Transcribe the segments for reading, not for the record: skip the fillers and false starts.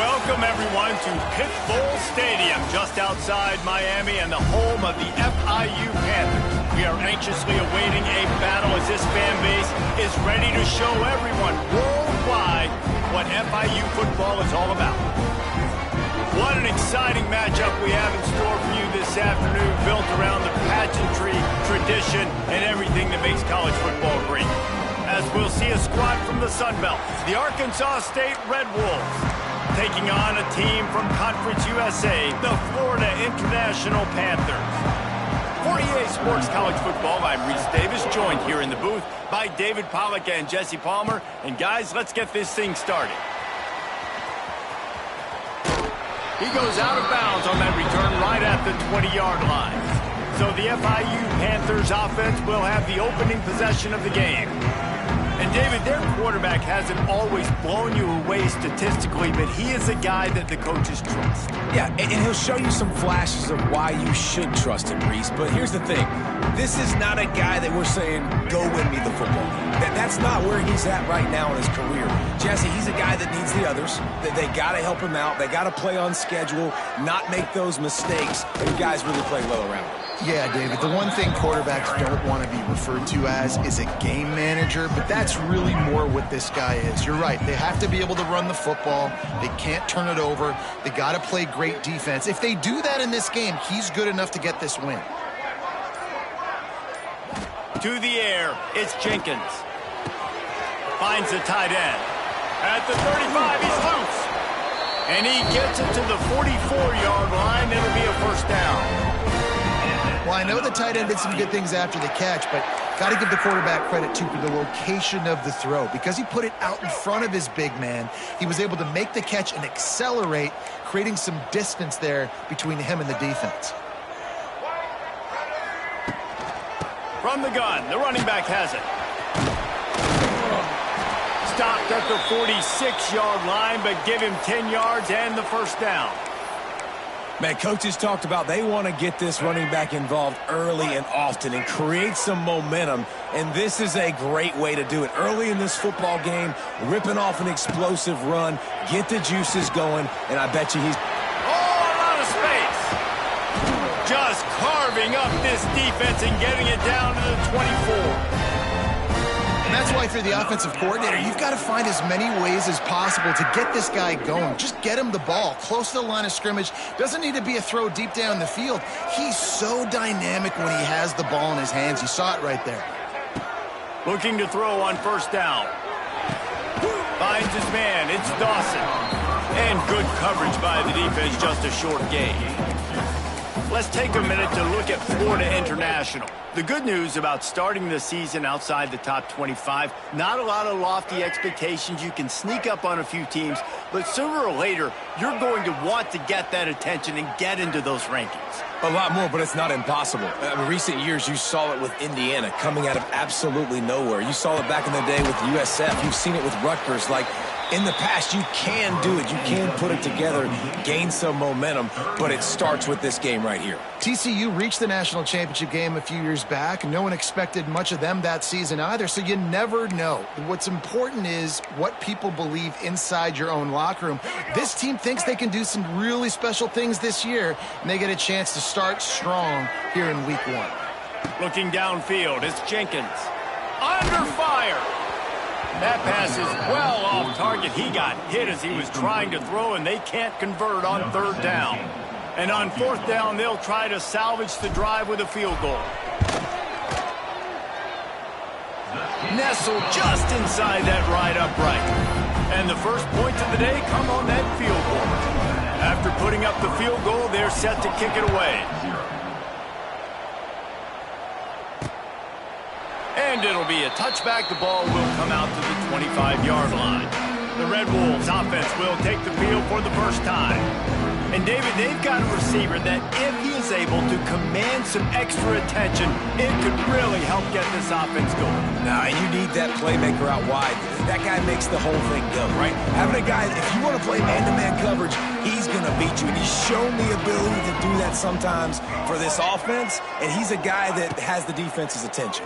Welcome, everyone, to Pitbull Stadium, just outside Miami and the home of the FIU Panthers. We are anxiously awaiting a battle as this fan base is ready to show everyone worldwide what FIU football is all about. What an exciting matchup we have in store for you this afternoon, built around the pageantry, tradition, and everything that makes college football great. As we'll see a squad from the Sun Belt, the Arkansas State Red Wolves, taking on a team from Conference USA, the Florida International Panthers. For EA Sports College Football, I'm Reese Davis, joined here in the booth by David Pollack and Jesse Palmer. And guys, let's get this thing started. He goes out of bounds on that return right at the 20-yard line. So the FIU Panthers offense will have the opening possession of the game. And David, their quarterback hasn't always blown you away statistically, but he is a guy that the coaches trust. Yeah, and he'll show you some flashes of why you should trust him, Reese. But here's the thing. This is not a guy that we're saying, go win me the football game. That's not where he's at right now in his career. Jesse, he's a guy that needs the others. They got to help him out. They got to play on schedule, not make those mistakes. And guys really play well around him. Yeah, David, the one thing quarterbacks don't want to be referred to as is a game manager, but that's really more what this guy is. You're right. They have to be able to run the football. They can't turn it over. They got to play great defense. If they do that in this game, he's good enough to get this win. To the air, it's Jenkins. Finds the tight end. At the 35, he's loose. And he gets it to the 44-yard line. It'll be a first down. Well, I know the tight end did some good things after the catch, but got to give the quarterback credit, too, for the location of the throw. Because he put it out in front of his big man, he was able to make the catch and accelerate, creating some distance there between him and the defense. From the gun, the running back has it. Stopped at the 46-yard line, but give him 10 yards and the first down. Man, coaches talked about they want to get this running back involved early and often and create some momentum, and this is a great way to do it. Early in this football game, ripping off an explosive run, get the juices going, and I bet you he's... Oh, a lot of space. Just carving up this defense and getting it down to the 24. And that's why, for the offensive coordinator, you've got to find as many ways as possible to get this guy going. Just get him the ball close to the line of scrimmage. Doesn't need to be a throw deep down the field. He's so dynamic when he has the ball in his hands. You saw it right there. Looking to throw on first down. Finds his man. It's Dawson. And good coverage by the defense, just a short gain. Let's take a minute to look at Florida International. The good news about starting the season outside the top 25, not a lot of lofty expectations. You can sneak up on a few teams, but sooner or later, you're going to want to get that attention and get into those rankings. A lot more, but it's not impossible. In recent years, you saw it with Indiana coming out of absolutely nowhere. You saw it back in the day with USF. You've seen it with Rutgers. Like, in the past, you can do it. You can put it together, gain some momentum, but it starts with this game right here. TCU reached the national championship game a few years back. No one expected much of them that season either, so you never know. What's important is what people believe inside your own locker room. This team thinks they can do some really special things this year, and they get a chance to start strong here in week 1. Looking downfield, it's Jenkins. Under fire. That pass is well off target. He got hit as he was trying to throw, and they can't convert on third down. And on fourth down, they'll try to salvage the drive with a field goal. Nestled just inside that right upright. And the first points of the day come on that field goal. After putting up the field goal, they're set to kick it away. And it'll be a touchback. The ball will come out to the 25-yard line. The Red Wolves offense will take the field for the first time. And David, they've got a receiver that if he is able to command some extra attention, it could really help get this offense going. Nah, you need that playmaker out wide. That guy makes the whole thing go, right? Having a guy, if you want to play man-to-man coverage, he's going to beat you. And he's shown the ability to do that sometimes for this offense, and he's a guy that has the defense's attention.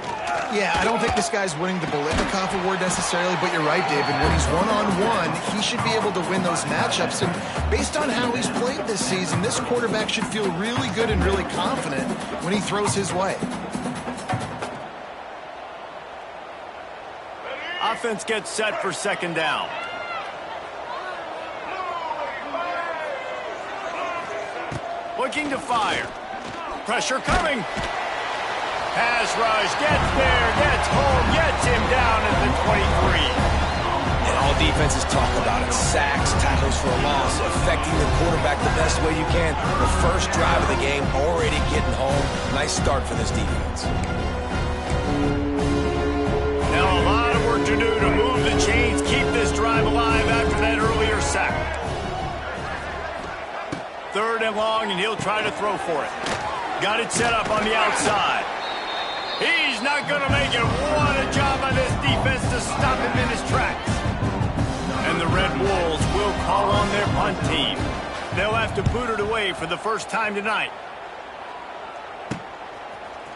Yeah, I don't think this guy's winning the Biletnikoff award necessarily, but you're right, David. When he's one-on-one, he should be able to win those matchups. And based on how he's played this season, this quarterback should feel really good and really confident when he throws his way. Offense gets set for second down. Looking to fire. Pressure coming. Pass rush, gets there, gets home, gets him down at the 23. And all defenses talk about it. Sacks, tackles for a loss, affecting the quarterback the best way you can. The first drive of the game, already getting home. Nice start for this defense. Now a lot of work to do to move the chains, keep this drive alive after that earlier sack. Third and long, and he'll try to throw for it. Got it set up on the outside. He's not going to make it. What a job by this defense to stop him in his tracks. And the Red Wolves will call on their punt team. They'll have to boot it away for the first time tonight.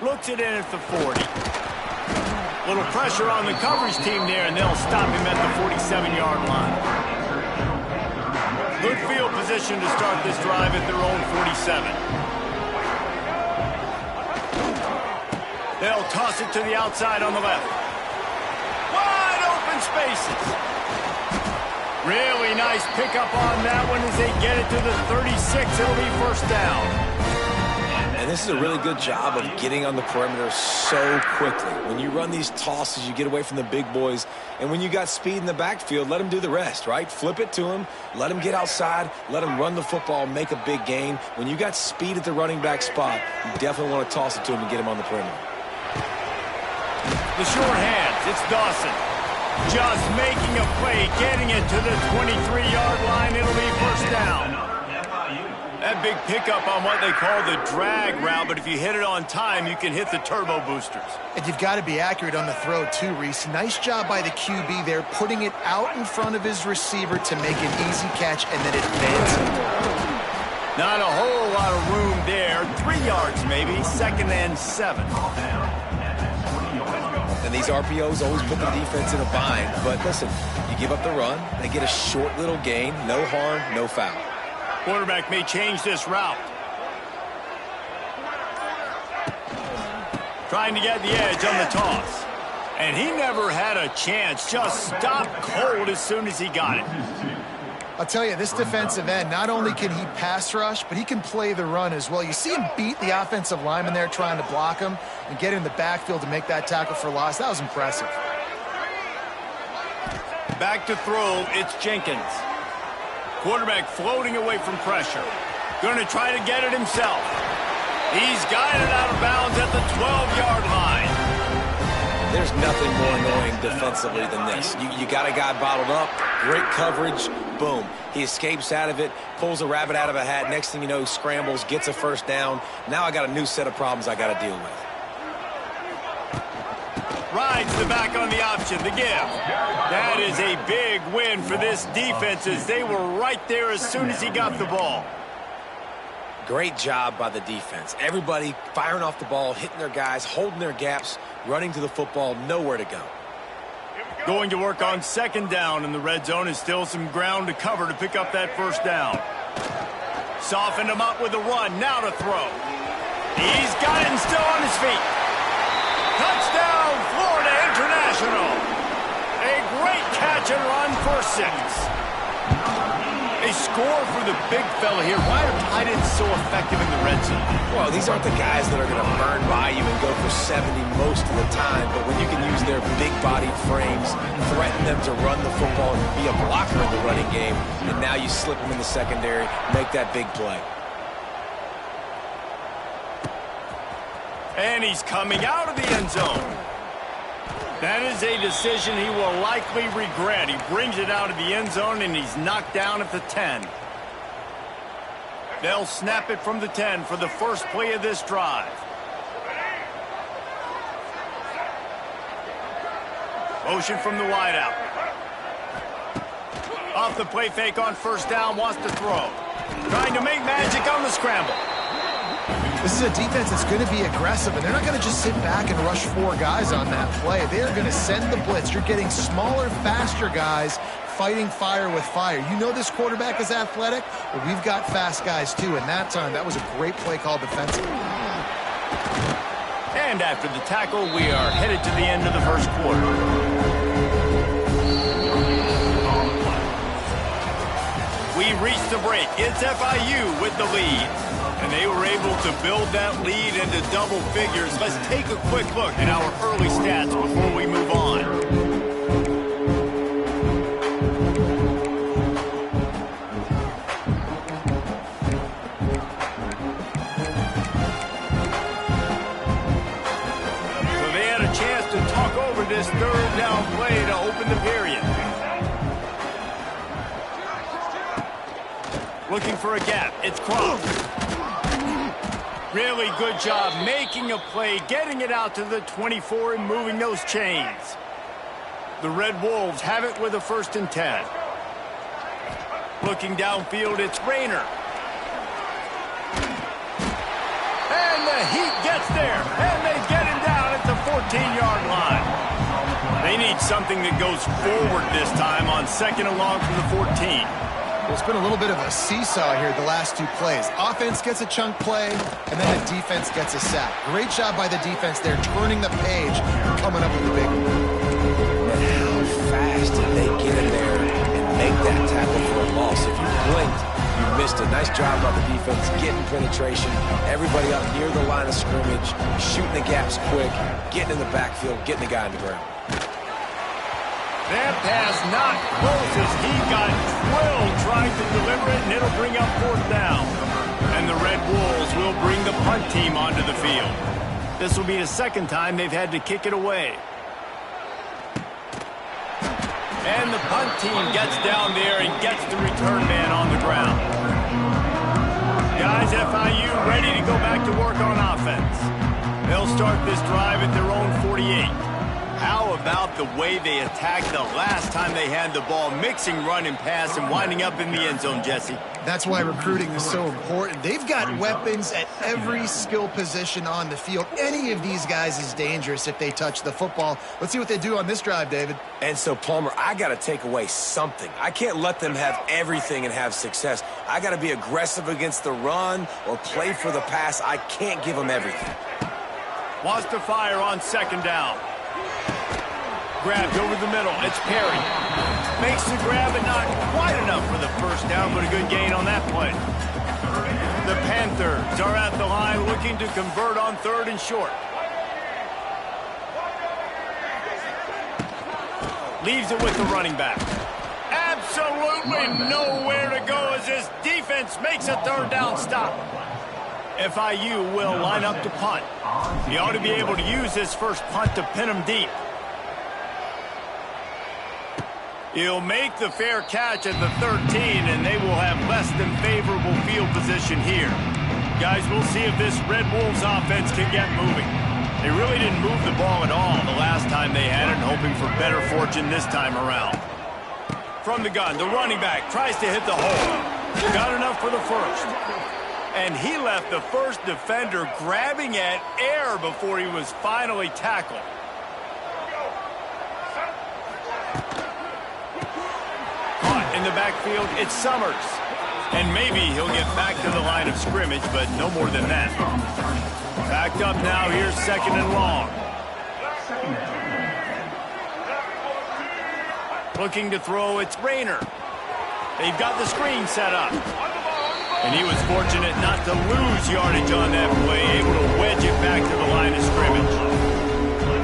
Looks it in at the 40. Little pressure on the coverage team there, and they'll stop him at the 47-yard line. Good field position to start this drive at their own 47. They'll toss it to the outside on the left. Wide open spaces. Really nice pickup on that one as they get it to the 36. It'll be first down. And this is a really good job of getting on the perimeter so quickly. When you run these tosses, you get away from the big boys. And when you got speed in the backfield, let them do the rest, right? Flip it to them, let them get outside, let them run the football, make a big gain. When you got speed at the running back spot, you definitely want to toss it to them and get him on the perimeter. The short hands, it's Dawson. Just making a play, getting it to the 23-yard line. It'll be first down. That big pickup on what they call the drag route, but if you hit it on time, you can hit the turbo boosters. And you've got to be accurate on the throw, too, Reese. Nice job by the QB there, putting it out in front of his receiver to make an easy catch and then advancing. Not a whole lot of room there. 3 yards, maybe. Second and 7. And these RPOs always put the defense in a bind. But listen, you give up the run, they get a short little gain, no harm, no foul. Quarterback may change this route. Trying to get the edge on the toss. And he never had a chance. Just stopped cold as soon as he got it. I'll tell you, this defensive end, not only can he pass rush, but he can play the run as well. You see him beat the offensive lineman there trying to block him and get in the backfield to make that tackle for loss. That was impressive. Back to throw, it's Jenkins. Quarterback floating away from pressure. Going to try to get it himself. He's got it out of bounds at the 12-yard line. There's nothing more annoying defensively than this. You got a guy bottled up, great coverage, boom. He escapes out of it, pulls a rabbit out of a hat. Next thing you know, scrambles, gets a first down. Now I got a new set of problems I got to deal with. Rides the back on the option, the give. That is a big win for this defense as they were right there as soon as he got the ball. Great job by the defense. Everybody firing off the ball, hitting their guys, holding their gaps, running to the football, nowhere to go. Going to work on second down, and the red zone is still some ground to cover to pick up that first down. Softened him up with a run, now to throw. He's got it and still on his feet. Touchdown, Florida International. A great catch and run for 6. A score for the big fella here. Why are tight ends so effective in the red zone? Well, these aren't the guys that are going to burn by you and go for 70 most of the time, but when you can use their big-bodied frames, threaten them to run the football and be a blocker in the running game, and now you slip them in the secondary, make that big play. And he's coming out of the end zone. That is a decision he will likely regret. He brings it out of the end zone, and he's knocked down at the 10. They'll snap it from the 10 for the first play of this drive. Motion from the wideout. Off the play fake on first down, wants to throw. Trying to make magic on the scramble. This is a defense that's going to be aggressive, and they're not going to just sit back and rush 4 guys on that play. They're going to send the blitz. You're getting smaller, faster guys fighting fire with fire. You know this quarterback is athletic, but we've got fast guys too, and that time, that was a great play call defensively. And after the tackle, we are headed to the end of the first quarter. We reached the break. It's FIU with the lead. And they were able to build that lead into double figures. Let's take a quick look at our early stats before we move on. So they had a chance to talk over this third down play to open the period. Looking for a gap. It's Crump. Really good job making a play, getting it out to the 24 and moving those chains. The Red Wolves have it with a 1st and 10. Looking downfield, it's Rayner. And the Heat gets there, and they get him down at the 14-yard line. They need something that goes forward this time on 2nd and long from the 14. Well, it's been a little bit of a seesaw here the last 2 plays. Offense gets a chunk play, and then the defense gets a sack. Great job by the defense there, turning the page and coming up with the big one. And how fast did they get in there and make that tackle for a loss? If you blinked, you missed a nice job by the defense, getting penetration, everybody up near the line of scrimmage, shooting the gaps quick, getting in the backfield, getting the guy on the ground. That pass not close as he got drilled trying to deliver it, and it'll bring up 4th down. And the Red Wolves will bring the punt team onto the field. This will be the 2nd time they've had to kick it away. And the punt team gets down there and gets the return man on the ground. Guys, FIU ready to go back to work on offense. They'll start this drive at their own 48. How about the way they attacked the last time they had the ball, mixing run and pass and winding up in the end zone, Jesse? That's why recruiting is so important. They've got weapons at every skill position on the field. Any of these guys is dangerous if they touch the football. Let's see what they do on this drive, David. And so, Palmer, I got to take away something. I can't let them have everything and have success. I got to be aggressive against the run or play for the pass. I can't give them everything. Wants to fire on 2nd down. Grabbed over the middle. It's Perry. Makes the grab, and not quite enough for the 1st down, but a good gain on that play. The Panthers are at the line looking to convert on 3rd and short. Leaves it with the running back. Absolutely nowhere to go as this defense makes a 3rd down stop. FIU will line up to punt. He ought to be able to use this first punt to pin him deep. He'll make the fair catch at the 13, and they will have less than favorable field position here. Guys, we'll see if this Red Wolves offense can get moving. They really didn't move the ball at all the last time they had it, hoping for better fortune this time around. From the gun, the running back tries to hit the hole. Got enough for the 1st. And he left the 1st defender grabbing at air before he was finally tackled. In the backfield, it's Summers. And maybe he'll get back to the line of scrimmage, but no more than that. Backed up now, here's 2nd and long. Looking to throw, it's Rayner. They've got the screen set up. And he was fortunate not to lose yardage on that play, able to wedge it back to the line of scrimmage.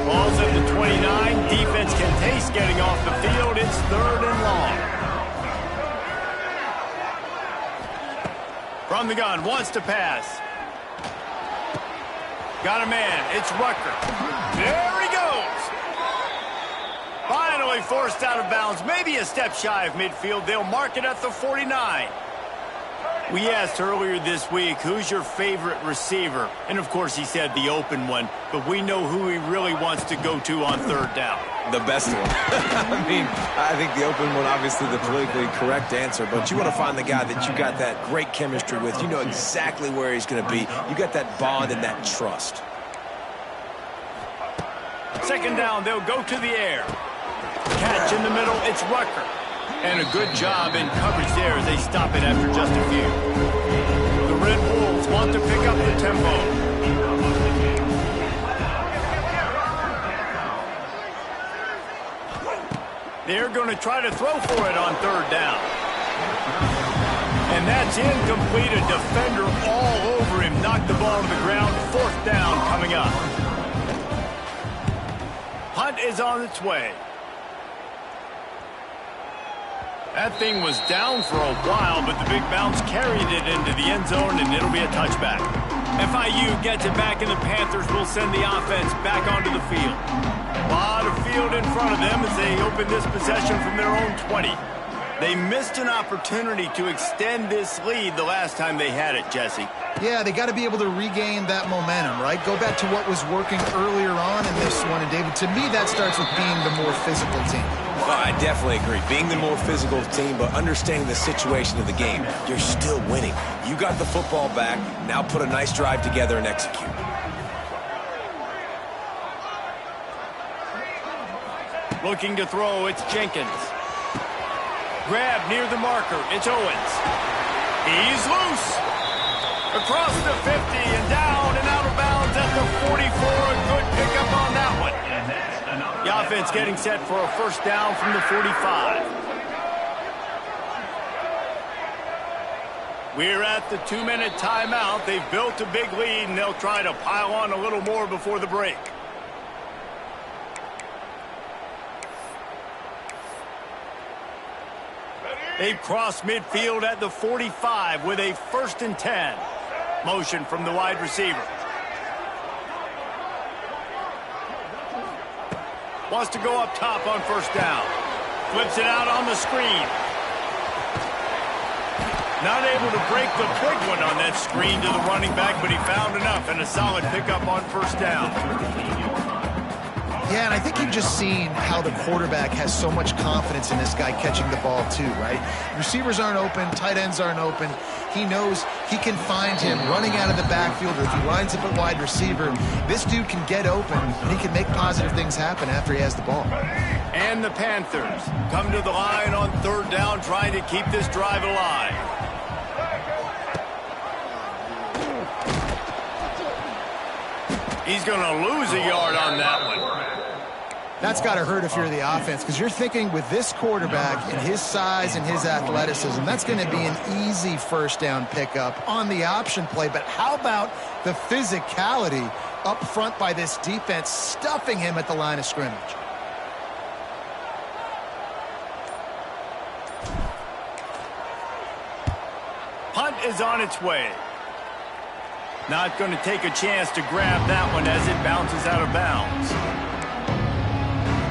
Ball's at the 29. Defense can taste getting off the field. It's 3rd and long. From the gun, wants to pass. Got a man, it's Rucker. There he goes. Finally forced out of bounds, maybe a step shy of midfield. They'll mark it at the 49. We asked earlier this week, who's your favorite receiver? And, of course, he said the open one. But we know who he really wants to go to on third down. The best one. I think the open one, obviously the politically correct answer, but you want to find the guy that you got that great chemistry with. You know exactly where he's going to be. You got that bond and that trust. Second down, they'll go to the air. Catch in the middle, it's Rucker. And a good job in coverage there as they stop it after just a few. The Red Wolves want to pick up the tempo. They're going to try to throw for it on third down. And that's incomplete. A defender all over him. Knocked the ball to the ground. Fourth down coming up. Punt is on its way. That thing was down for a while, but the big bounce carried it into the end zone, and it'll be a touchback. FIU gets it back, and the Panthers will send the offense back onto the field. A lot of field in front of them as they open this possession from their own 20. They missed an opportunity to extend this lead the last time they had it, Jesse. Yeah, they got to be able to regain that momentum, right? Go back to what was working earlier on in this one. And, David, to me, that starts with being the more physical team. Well, I definitely agree. Being the more physical team, but understanding the situation of the game. You're still winning. You got the football back. Now put a nice drive together and execute. Looking to throw, it's Jenkins. Grab near the marker, it's Owens. He's loose. Across the 50 and down and out of bounds at the 44. A good pickup on that one. The offense getting set for a first down from the 45. We're at the 2-minute timeout. They've built a big lead, and they'll try to pile on a little more before the break. They've crossed midfield at the 45 with a 1st and 10. Motion from the wide receiver. Wants to go up top on first down. Flips it out on the screen. Not able to break the big one on that screen to the running back, but he found enough and a solid pickup on first down. Yeah, and I think you've just seen how the quarterback has so much confidence in this guy catching the ball too, right? Receivers aren't open, tight ends aren't open. He knows he can find him running out of the backfield, or if he lines up at wide receiver, this dude can get open, and he can make positive things happen after he has the ball. And the Panthers come to the line on third down, trying to keep this drive alive. He's going to lose a yard on that one. That's got to hurt if you're the offense, because you're thinking with this quarterback and his size and his athleticism, that's going to be an easy first down pickup on the option play. But how about the physicality up front by this defense, stuffing him at the line of scrimmage? Punt is on its way. Not going to take a chance to grab that one as it bounces out of bounds.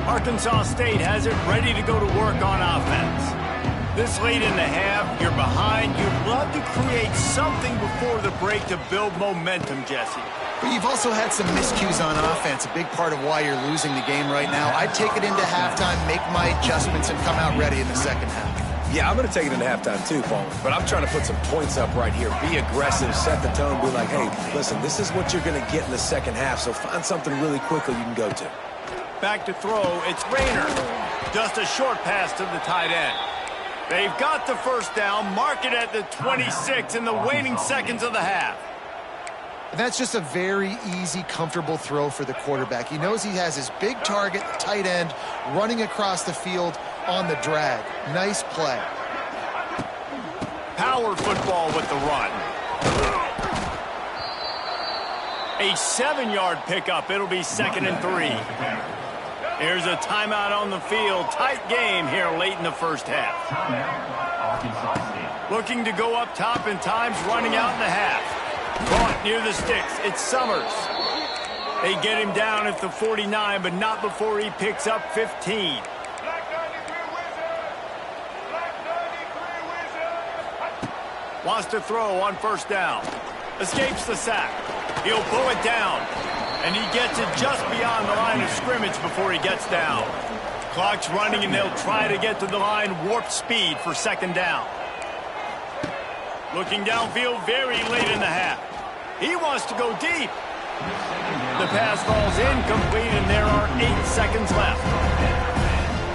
Arkansas State has it ready to go to work on offense. This late in the half, you're behind. You'd love to create something before the break to build momentum, Jesse. But you've also had some miscues on offense, a big part of why you're losing the game right now. I'd take it into halftime, make my adjustments, and come out ready in the second half. Yeah, I'm going to take it into halftime too, Paul. But I'm trying to put some points up right here. Be aggressive, set the tone, be like, hey, listen, this is what you're going to get in the second half, so find something really quickly you can go to. Back to throw, it's Rayner. Just a short pass to the tight end. They've got the first down, mark it at the 26 in the waning seconds of the half. That's just a very easy, comfortable throw for the quarterback. He knows he has his big target, the tight end, running across the field on the drag. Nice play. Power football with the run. A 7-yard pickup. It'll be 2nd and 3. Here's a timeout on the field. Tight game here late in the first half. Looking to go up top, and time's running out in the half. Caught near the sticks. It's Summers. They get him down at the 49, but not before he picks up 15. Wants to throw on first down. Escapes the sack. He'll pull it down. And he gets it just beyond the line of scrimmage before he gets down. Clock's running, and they'll try to get to the line warp speed for second down. Looking downfield very late in the half. He wants to go deep. The pass falls incomplete, and there are 8 seconds left.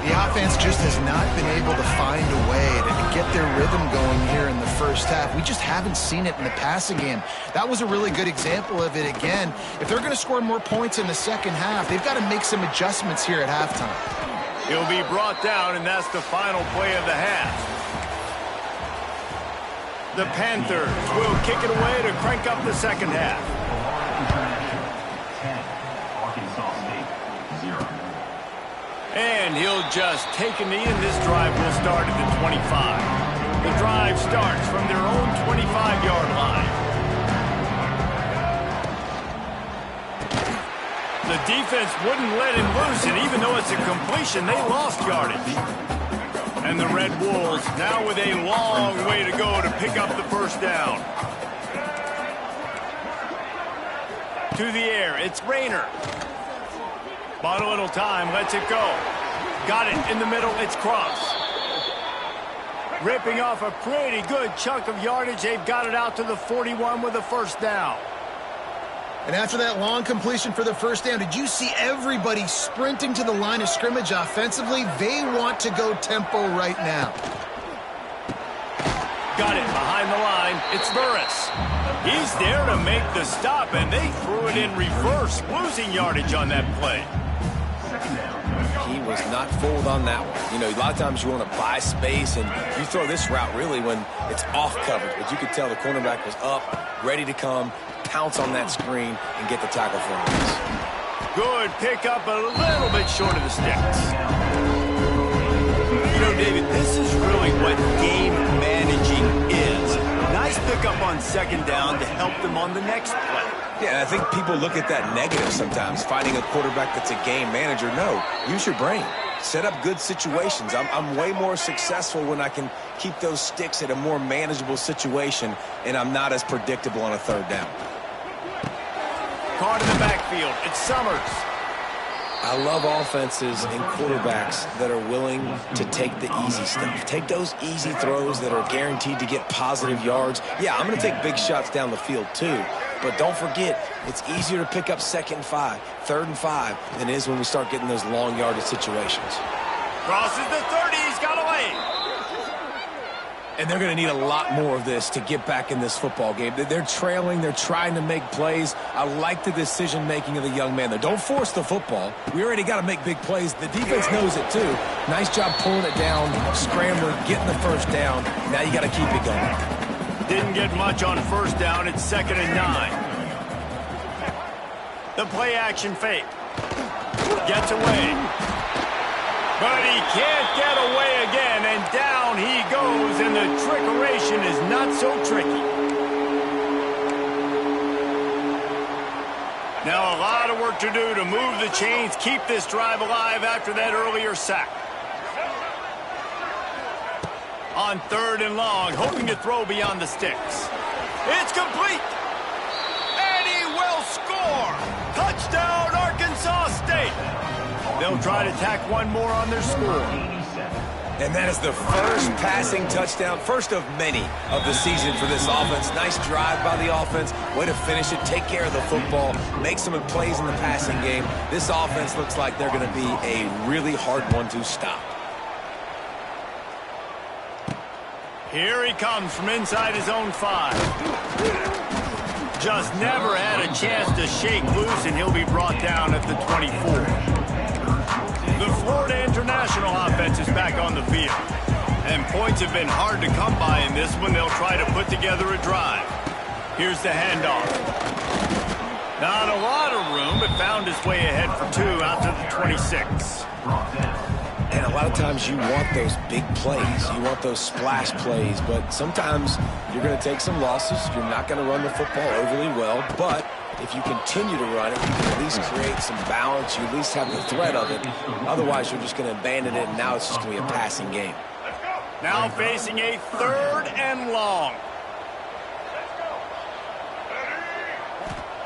The offense just has not been able to find a way to get their rhythm going here in the first half. We just haven't seen it in the passing game. That was a really good example of it again. If they're going to score more points in the second half, they've got to make some adjustments here at halftime. He'll be brought down, and that's the final play of the half. The Panthers will kick it away to crank up the second half. And he'll just take a knee, and this drive will start at the 25. The drive starts from their own 25-yard line. The defense wouldn't let him loose, and even though it's a completion, they lost yardage. And the Red Wolves now with a long way to go to pick up the first down. To the air, it's Rayner. Bought a little time, lets it go. Got it in the middle, it's Cross. Ripping off a pretty good chunk of yardage. They've got it out to the 41 with a first down. And after that long completion for the first down, did you see everybody sprinting to the line of scrimmage offensively? They want to go tempo right now. Got it behind the line. It's Burris. He's there to make the stop, and they threw it in reverse, losing yardage on that play. He was not fooled on that one. You know, a lot of times you want to buy space, and you throw this route really when it's off coverage. But you could tell the cornerback was up, ready to come, pounce on that screen, and get the tackle for him. Good pickup, a little bit short of the sticks. You know, David, this is really what game managing is. Nice pickup on second down to help them on the next play. Yeah, I think people look at that negative sometimes, finding a quarterback that's a game manager. No, use your brain. Set up good situations. I'm way more successful when I can keep those sticks at a more manageable situation, and I'm not as predictable on a third down. Caught in the backfield. It's Summers. I love offenses and quarterbacks that are willing to take the easy stuff. Take those easy throws that are guaranteed to get positive yards. Yeah, I'm going to take big shots down the field too. But don't forget, it's easier to pick up second and 5, third and 5 than it is when we start getting those long yardage situations. Crosses the 30. He's got away. And they're going to need a lot more of this to get back in this football game. They're trailing. They're trying to make plays. I like the decision-making of the young man, though. Don't force the football. We already got to make big plays. The defense knows it, too. Nice job pulling it down, scrambling, getting the first down. Now you got to keep it going. Didn't get much on first down. It's 2nd and 9. The play-action fake. Gets away. But he can't get away again, and down he goes, and the trickeration is not so tricky. Now a lot of work to do to move the chains, keep this drive alive after that earlier sack. On 3rd and long, hoping to throw beyond the sticks. It's complete! And he will score! Touchdown, Arkansas State! They'll try to tack one more on their score. And that is the first passing touchdown, first of many of the season for this offense. Nice drive by the offense. Way to finish it, take care of the football, make some plays in the passing game. This offense looks like they're going to be a really hard one to stop. Here he comes from inside his own 5. Just never had a chance to shake loose, and he'll be brought down at the 24. The Florida International offense is back on the field. And points have been hard to come by in this one. They'll try to put together a drive. Here's the handoff. Not a lot of room, but found his way ahead for 2 out to the 26. And a lot of times you want those big plays. You want those splash plays. But sometimes you're going to take some losses. You're not going to run the football overly well. But if you continue to run it, you can at least create some balance. You at least have the threat of it. Otherwise, you're just going to abandon it, and now it's just going to be a passing game. Now facing a 3rd and long.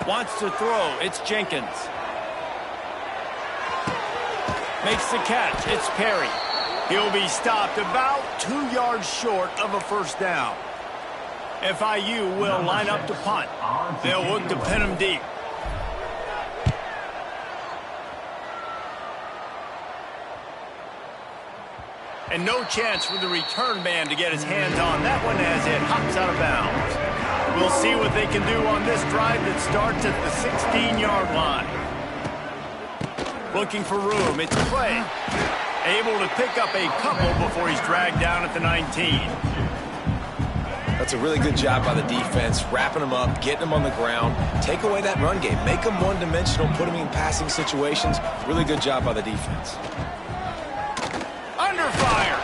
Wants to throw. It's Jenkins. Makes the catch. It's Perry. He'll be stopped about 2 yards short of a first down. FIU will line up to punt. They'll look to pin him deep. And no chance for the return man to get his hands on that one as it hops out of bounds. We'll see what they can do on this drive that starts at the 16-yard line. Looking for room. It's Clay. Able to pick up a couple before he's dragged down at the 19. That's a really good job by the defense, wrapping them up, getting them on the ground, take away that run game, make them one-dimensional, put them in passing situations. Really good job by the defense. Under fire.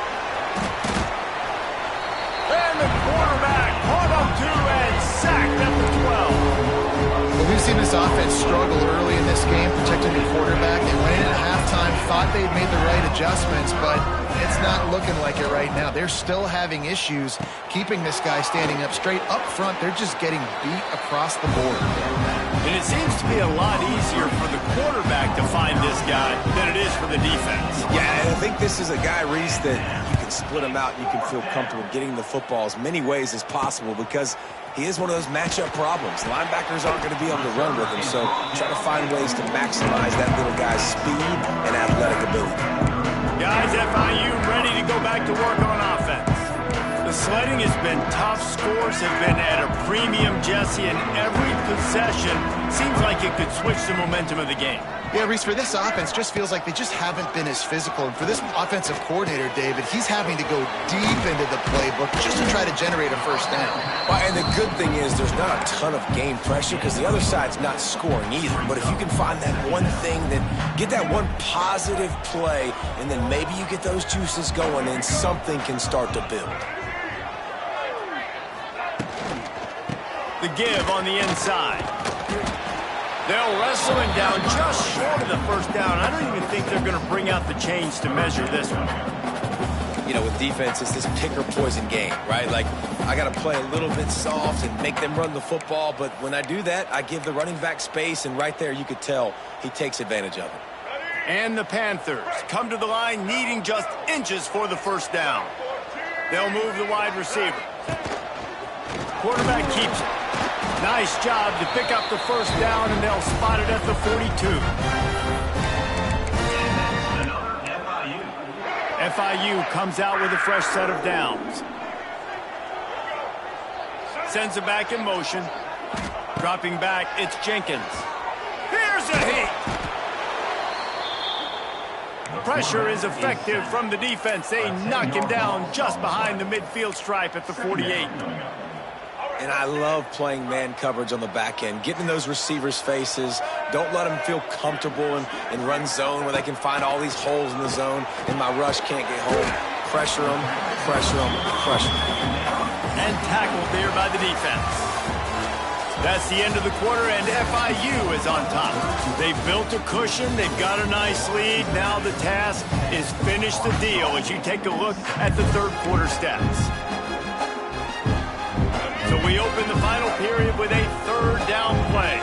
And the quarterback caught up to and sacked at the 12. Well, we've seen this offense struggle early in this game, protecting the quarterback. They went in at halftime, thought they'd made the right adjustments, but it's not looking like it right now. They're still having issues keeping this guy standing up straight. Up front, they're just getting beat across the board. And it seems to be a lot easier for the quarterback to find this guy than it is for the defense. Yeah, and I think this is a guy, Reese, that you can split him out and you can feel comfortable getting the football as many ways as possible because he is one of those matchup problems. Linebackers aren't going to be able to run with him, so try to find ways to maximize that little guy's speed and athletic ability. Guys, FIU ready to go back to work on offense. The sledding has been tough. Scores have been at a premium, Jesse, and every possession seems like it could switch the momentum of the game. Yeah, Reese, for this offense, just feels like they just haven't been as physical. And for this offensive coordinator, David, he's having to go deep into the playbook just to try to generate a first down. Well, and the good thing is there's not a ton of game pressure because the other side's not scoring either. But if you can find that one thing, then get that one positive play, and then maybe you get those juices going and something can start to build. The give on the inside. They'll wrestle him down just short of the first down. I don't even think they're going to bring out the chains to measure this one. You know, with defense, it's this pick or poison game, right? Like, I got to play a little bit soft and make them run the football, but when I do that, I give the running back space, and right there you could tell he takes advantage of it. And the Panthers come to the line needing just inches for the first down. They'll move the wide receiver. Quarterback keeps it. Nice job to pick up the first down, and they'll spot it at the 42. FIU comes out with a fresh set of downs. Sends it back in motion. Dropping back, it's Jenkins. Here's a hit. Pressure is effective from the defense. They knock him down just behind the midfield stripe at the 48. And I love playing man coverage on the back end, getting in those receivers' faces. Don't let them feel comfortable in run zone where they can find all these holes in the zone and my rush can't get home. Pressure them, pressure them, pressure them. And tackled there by the defense. That's the end of the quarter, and FIU is on top. They've built a cushion. They've got a nice lead. Now the task is finish the deal as you take a look at the third quarter stats. So we open the final period with a third down play.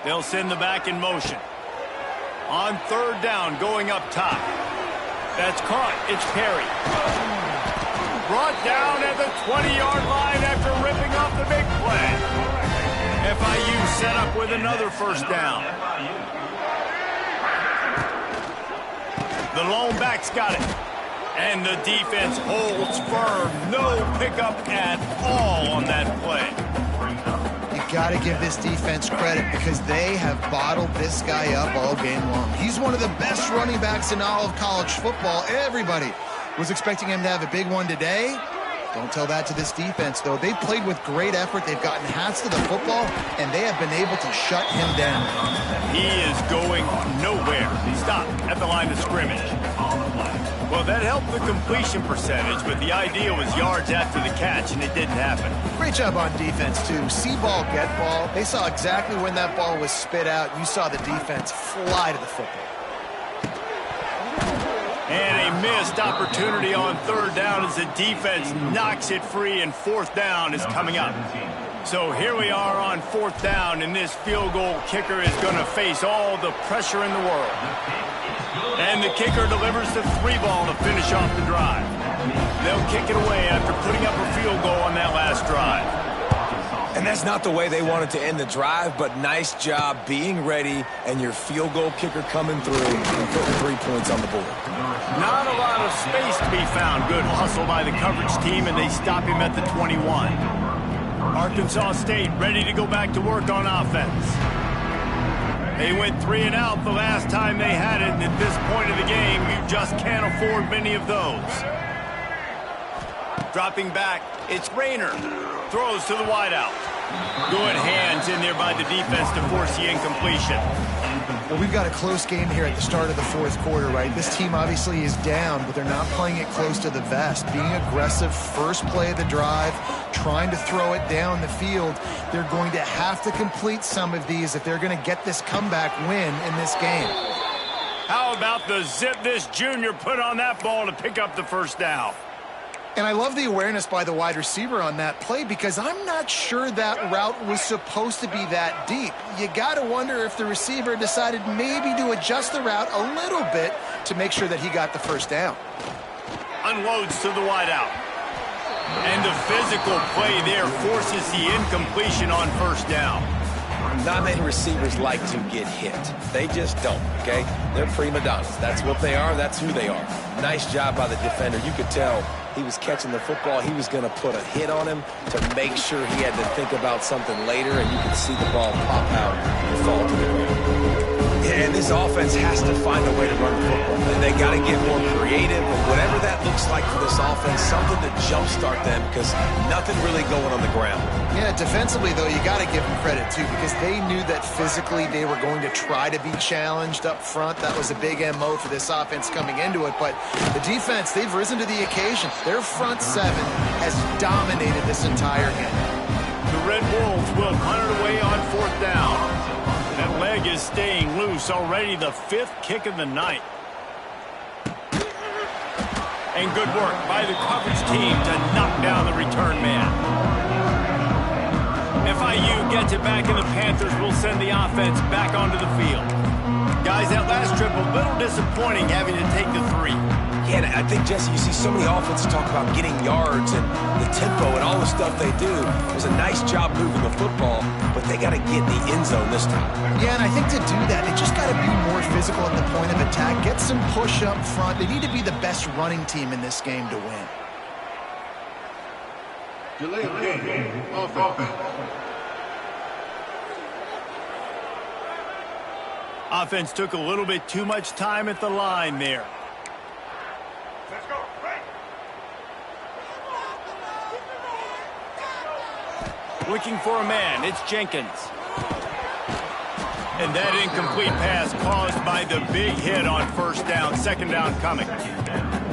They'll send the back in motion. On third down, going up top. That's caught. It's Perry. Brought down at the 20-yard line after ripping off the big play. FIU set up with another first down. The lone back's got it. And the defense holds firm. No pickup at all on that play. You got to give this defense credit because they have bottled this guy up all game long. He's one of the best running backs in all of college football. Everybody was expecting him to have a big one today. Don't tell that to this defense, though. They've played with great effort. They've gotten hats to the football, and they have been able to shut him down. He is going nowhere. He stopped at the line of scrimmage. Well, that helped the completion percentage, but the idea was yards after the catch, and it didn't happen. Great job on defense, too. See ball, get ball. They saw exactly when that ball was spit out. You saw the defense fly to the football. And a missed opportunity on third down as the defense knocks it free, and fourth down is coming up. So here we are on fourth down, and this field goal kicker is going to face all the pressure in the world. And the kicker delivers the 3-ball to finish off the drive. They'll kick it away after putting up a field goal on that last drive. And that's not the way they wanted to end the drive, but nice job being ready and your field goal kicker coming through and putting 3 points on the board. Not a lot of space to be found. Good hustle by the coverage team, and they stop him at the 21. Arkansas State ready to go back to work on offense. They went 3 and out the last time they had it, and at this point of the game, you just can't afford many of those. Dropping back, it's Rayner. Throws to the wideout. Good hands in there by the defense to force the incompletion. Well, we've got a close game here at the start of the fourth quarter, right? This team obviously is down, but they're not playing it close to the vest. Being aggressive, first play of the drive, trying to throw it down the field. They're going to have to complete some of these if they're going to get this comeback win in this game. How about the zip this junior put on that ball to pick up the first down? And I love the awareness by the wide receiver on that play because I'm not sure that route was supposed to be that deep. You got to wonder if the receiver decided maybe to adjust the route a little bit to make sure that he got the first down. Unloads to the wideout. And the physical play there forces the incompletion on first down. Not many receivers like to get hit. They just don't, okay? They're prima donnas. That's what they are. That's who they are. Nice job by the defender. You could tell he was catching the football. He was going to put a hit on him to make sure he had to think about something later, and you could see the ball pop out and fall to the ground. Yeah, and this offense has to find a way to run the football. They got to get more creative, and whatever that looks like for this offense, something to jumpstart them because nothing really going on the ground. Yeah, defensively, though, you got to give them credit, too, because they knew that physically they were going to try to be challenged up front. That was a big MO for this offense coming into it. But the defense, they've risen to the occasion. Their front seven has dominated this entire game. The Red Wolves will punt it away on fourth down. That leg is staying loose. Already the 5th kick of the night. And good work by the coverage team to knock down the return man. FIU gets it back, and the Panthers will send the offense back onto the field. Guys, that last trip a little disappointing having to take the 3. Yeah, and I think, Jesse, you see so many offenses talk about getting yards and the tempo and all the stuff they do. It was a nice job moving the football, but they got to get in the end zone this time. Yeah, and I think to do that, they just got to be more physical at the point of attack, get some push up front. They need to be the best running team in this game to win. Delay game. Offense. Offense took a little bit too much time at the line there. Let's go. Right. Looking for a man. It's Jenkins. And that incomplete pass caused by the big hit on first down. Second down coming.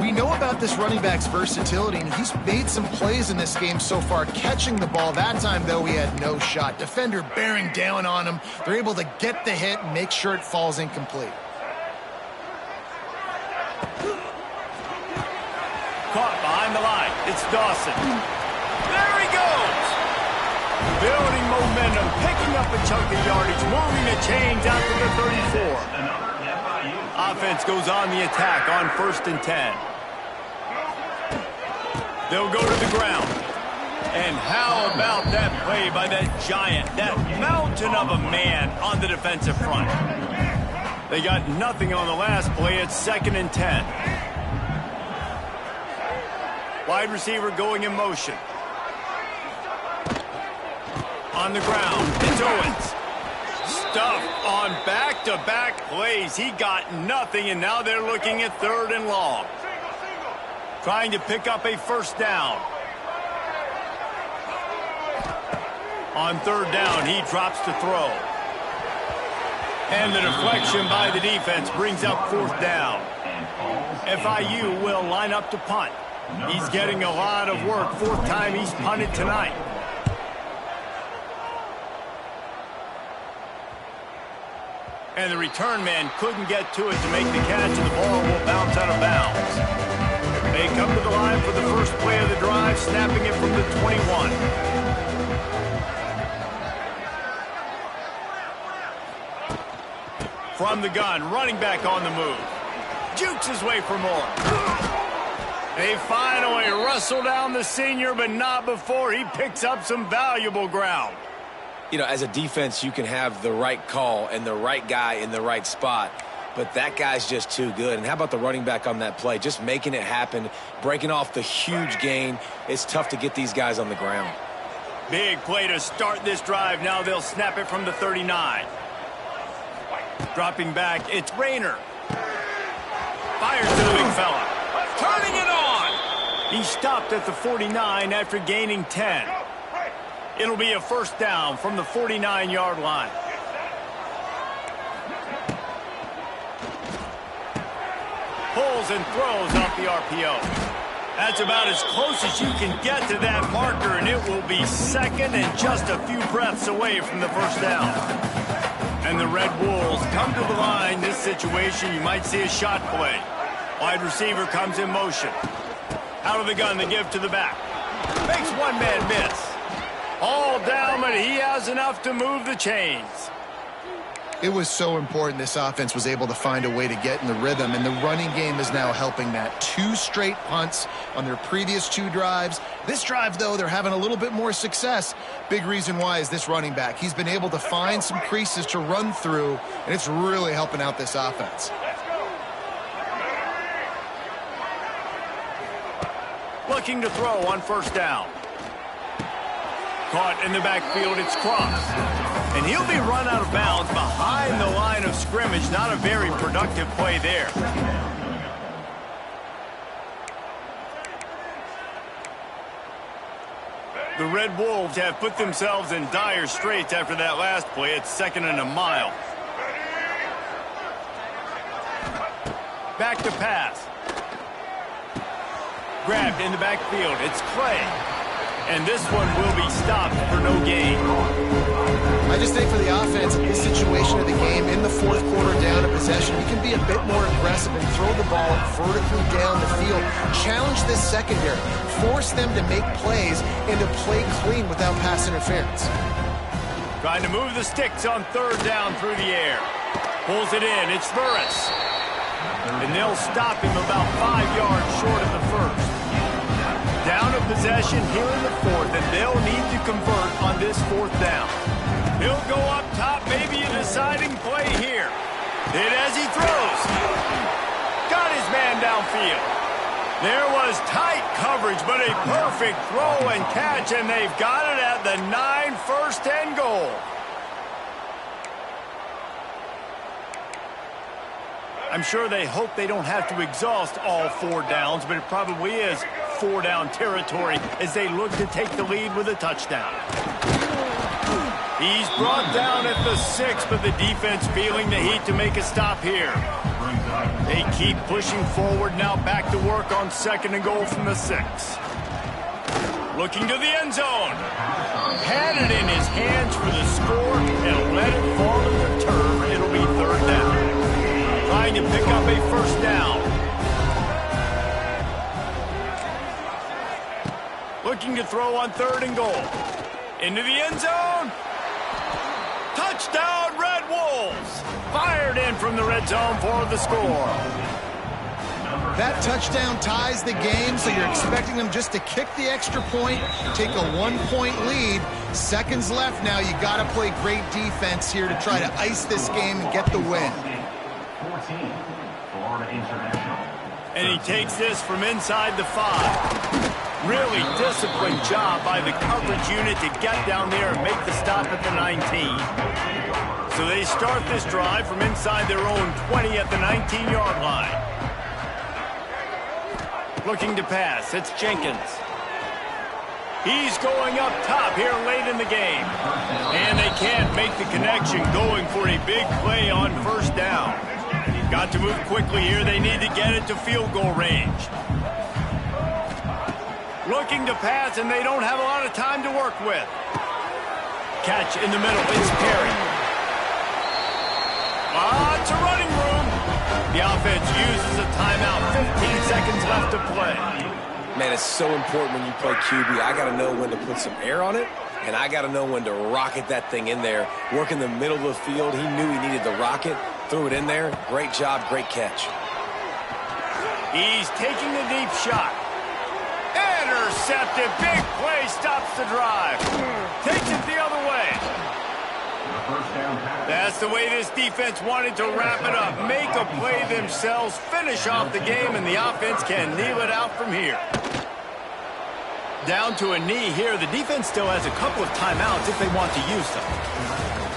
We know about this running back's versatility, and he's made some plays in this game so far, catching the ball. That time, though, he had no shot. Defender bearing down on him. They're able to get the hit and make sure it falls incomplete. Caught behind the line. It's Dawson. There he goes. Building momentum, picking up a chunk of yardage, moving the chains out to the 34. Offense goes on the attack on 1st and 10. They'll go to the ground. And how about that play by that giant, that mountain of a man on the defensive front? They got nothing on the last play. It's 2nd and 10. Wide receiver going in motion. On the ground, it's Owens. Stuffed on back-to-back plays. He got nothing, and now they're looking at 3rd and long. Trying to pick up a first down. On 3rd down, he drops to throw. And the deflection by the defense brings up 4th down. FIU will line up to punt. He's getting a lot of work. 4th time he's punted tonight. And the return man couldn't get to it to make the catch, and the ball will bounce out of bounds. They come to the line for the first play of the drive, snapping it from the 21. From the gun, running back on the move. Jukes his way for more. They finally wrestle down the senior, but not before he picks up some valuable ground. You know, as a defense, you can have the right call and the right guy in the right spot, but that guy's just too good. And how about the running back on that play? Just making it happen, breaking off the huge gain. It's tough to get these guys on the ground. Big play to start this drive. Now they'll snap it from the 39. Dropping back, it's Rayner. Fires to the big fella. Turning it on! He stopped at the 49 after gaining 10. It'll be a first down from the 49-yard line. Pulls and throws off the RPO. That's about as close as you can get to that marker, and it will be second and just a few breaths away from the first down. And the Red Wolves come to the line. This situation, you might see a shot play. Wide receiver comes in motion. Out of the gun, the give to the back. Makes one man miss. All down, but he has enough to move the chains. It was so important this offense was able to find a way to get in the rhythm, and the running game is now helping that. 2 straight punts on their previous 2 drives. This drive, though, they're having a little bit more success. Big reason why is this running back. He's been able to find some creases to run through, and it's really helping out this offense. Looking to throw on first down. Caught in the backfield, it's Cross. And he'll be run out of bounds behind the line of scrimmage. Not a very productive play there. The Red Wolves have put themselves in dire straits after that last play. It's 2nd and a mile. Back to pass. Grabbed in the backfield. It's Clay. And this one will be stopped for no gain. I just think for the offense, in this situation of the game, in the 4th quarter down a possession, you can be a bit more aggressive and throw the ball vertically down the field. Challenge this secondary. Force them to make plays and to play clean without pass interference. Trying to move the sticks on 3rd down through the air. Pulls it in. It's Burris. And they'll stop him about 5 yards short of the first. Down a possession here in the 4th, and they'll need to convert on this 4th down. He'll go up top, maybe a deciding play here. Hit as he throws. Got his man downfield. There was tight coverage, but a perfect throw and catch, and they've got it at the 9, 1st and goal. I'm sure they hope they don't have to exhaust all 4 downs, but it probably is 4-down territory as they look to take the lead with a touchdown. He's brought down at the 6, but the defense feeling the heat to make a stop here. They keep pushing forward now, back to work on 2nd and goal from the 6. Looking to the end zone. Had it in his hands for the score and let it fall to the turf. It'll be 3rd down. Trying to pick up a first down. Looking to throw on 3rd and goal. Into the end zone. Touchdown, Red Wolves. Fired in from the red zone for the score. That touchdown ties the game, so you're expecting them just to kick the extra point, take a 1-point lead. Seconds left now. You got to play great defense here to try to ice this game and get the win. And he takes this from inside the 5. Really disciplined job by the coverage unit to get down there and make the stop at the 19. So they start this drive from inside their own 20 at the 19-yard line. Looking to pass, it's Jenkins. He's going up top here late in the game. And they can't make the connection, going for a big play on first down. Got to move quickly here. They need to get it to field goal range. Looking to pass, and they don't have a lot of time to work with. Catch in the middle. It's Perry. Lots of running room. The offense uses a timeout. 15 seconds left to play. Man, it's so important when you play QB. I got to know when to put some air on it, and I got to know when to rocket that thing in there. Work in the middle of the field. He knew he needed the rocket. Threw it in there. Great job, great catch. He's taking a deep shot. Intercepted. Big play. Stops the drive. Takes it the other way. That's the way this defense wanted to wrap it up. Make a play themselves. Finish off the game, and the offense can kneel it out from here. Down to a knee here. The defense still has a couple of timeouts if they want to use them.